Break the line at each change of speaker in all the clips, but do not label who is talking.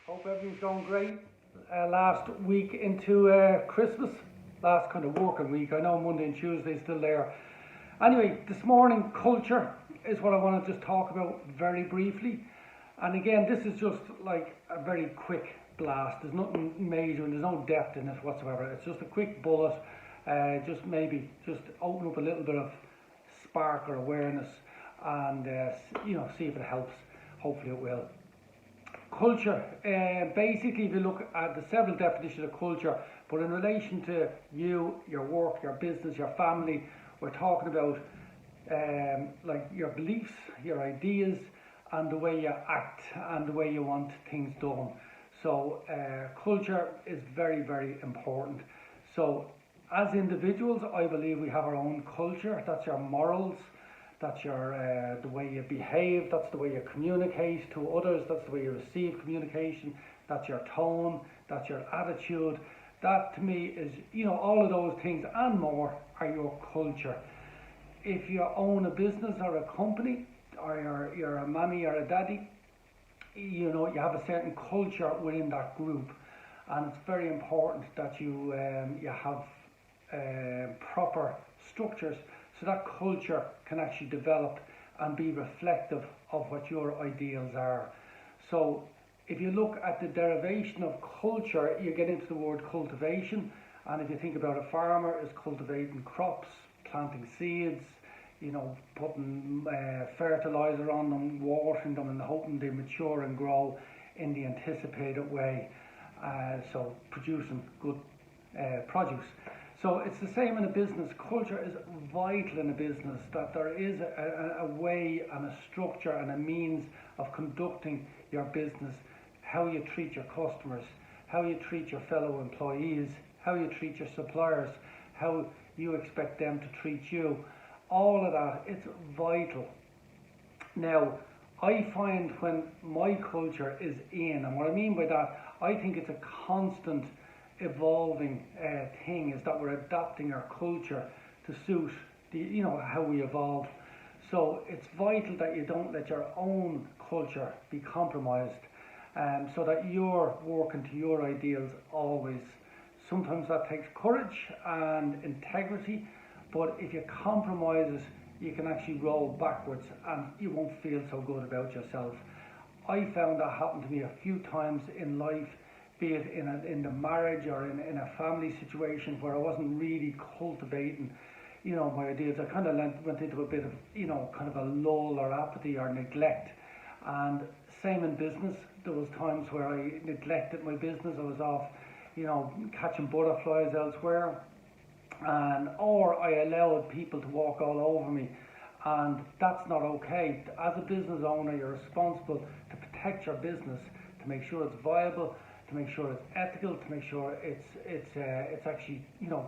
Hope everything's going great. Last week into Christmas, last kind of working week. I know Monday and Tuesday is still there. Anyway, this morning, culture is what I want to just talk about very briefly. And again, this is just like a very quick blast. There's nothing major and there's no depth in it whatsoever. It's just a quick bullet, just maybe just open up a little bit of spark or awareness and see if it helps. Hopefully it will. Culture, basically, if you look at the several definitions of culture, but in relation to you, your work, your business, your family, we're talking about like your beliefs, your ideas, and the way you act and the way you want things done. So culture is very, very important. So as individuals, I believe we have our own culture. That's your morals. That's your the way you behave. That's the way you communicate to others. That's the way you receive communication. That's your tone. That's your attitude. That to me is, all of those things and more are your culture. If you own a business or a company, or you're a mommy or a daddy, you have a certain culture within that group, and it's very important that you have proper structures so that culture can actually develop and be reflective of what your ideals are. So if you look at the derivation of culture, you get into the word cultivation, and if you think about a farmer is cultivating crops, planting seeds, putting fertilizer on them, watering them and hoping they mature and grow in the anticipated way, so producing good produce. So it's the same in a business. Culture is vital in a business, that there is a way and a structure and a means of conducting your business, how you treat your customers, how you treat your fellow employees, how you treat your suppliers, how you expect them to treat you. All of that, it's vital. Now, I find when my culture is in, and what I mean by that, I think it's a constant evolving thing, is that we're adapting our culture to suit how we evolve. So it's vital that you don't let your own culture be compromised, so that you're working to your ideals always. Sometimes that takes courage and integrity, but if you compromise it, you can actually roll backwards and you won't feel so good about yourself. I found that happened to me a few times in life, be it in the marriage or in a family situation where I wasn't really cultivating, my ideas. I kind of went into a bit of, kind of a lull or apathy or neglect. And same in business. There was times where I neglected my business. I was off, catching butterflies elsewhere, or I allowed people to walk all over me. And that's not okay. As a business owner, you're responsible to protect your business, to make sure it's viable, to make sure it's ethical, to make sure it's actually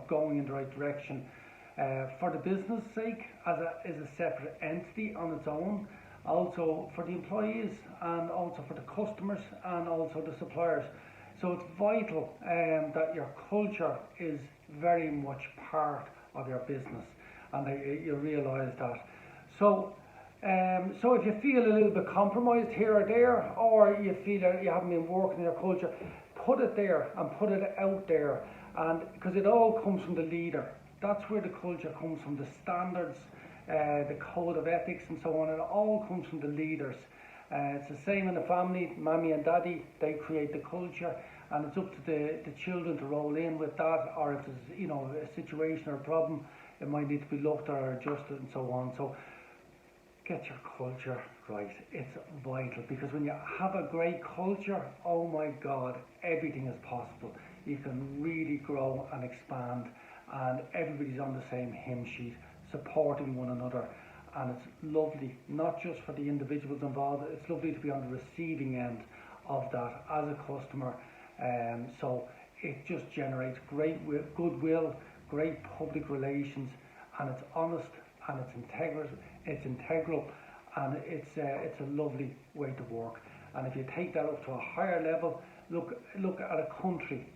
going in the right direction for the business sake as a separate entity on its own, also for the employees and also for the customers and also the suppliers. So it's vital that your culture is very much part of your business, and you realise that. So if you feel a little bit compromised here or there, or you feel that you haven't been working in your culture, put it there and put it out there, and because it all comes from the leader. That's where the culture comes from, the standards, the code of ethics and so on. It all comes from the leaders. It's the same in the family. Mommy and daddy, they create the culture, and it's up to the children to roll in with that, or if there's a situation or a problem, it might need to be looked at or adjusted and so on. So get your culture right. It's vital, because when you have a great culture, oh my God, everything is possible. You can really grow and expand, and everybody's on the same hymn sheet, supporting one another. And it's lovely, not just for the individuals involved, it's lovely to be on the receiving end of that as a customer. So it just generates great goodwill, great public relations, and it's honest, and it's integral, and it's a lovely way to work. And if you take that up to a higher level, look at a country,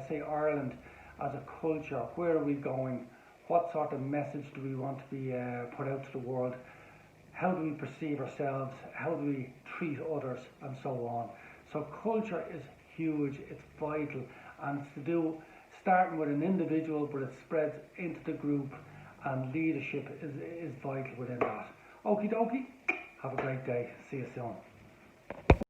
say Ireland, as a culture. Where are we going? What sort of message do we want to be put out to the world? How do we perceive ourselves? How do we treat others? And so on. So culture is huge, it's vital, and it's to do starting with an individual, but it spreads into the group, and leadership is vital within that. Okie dokie, have a great day, see you soon.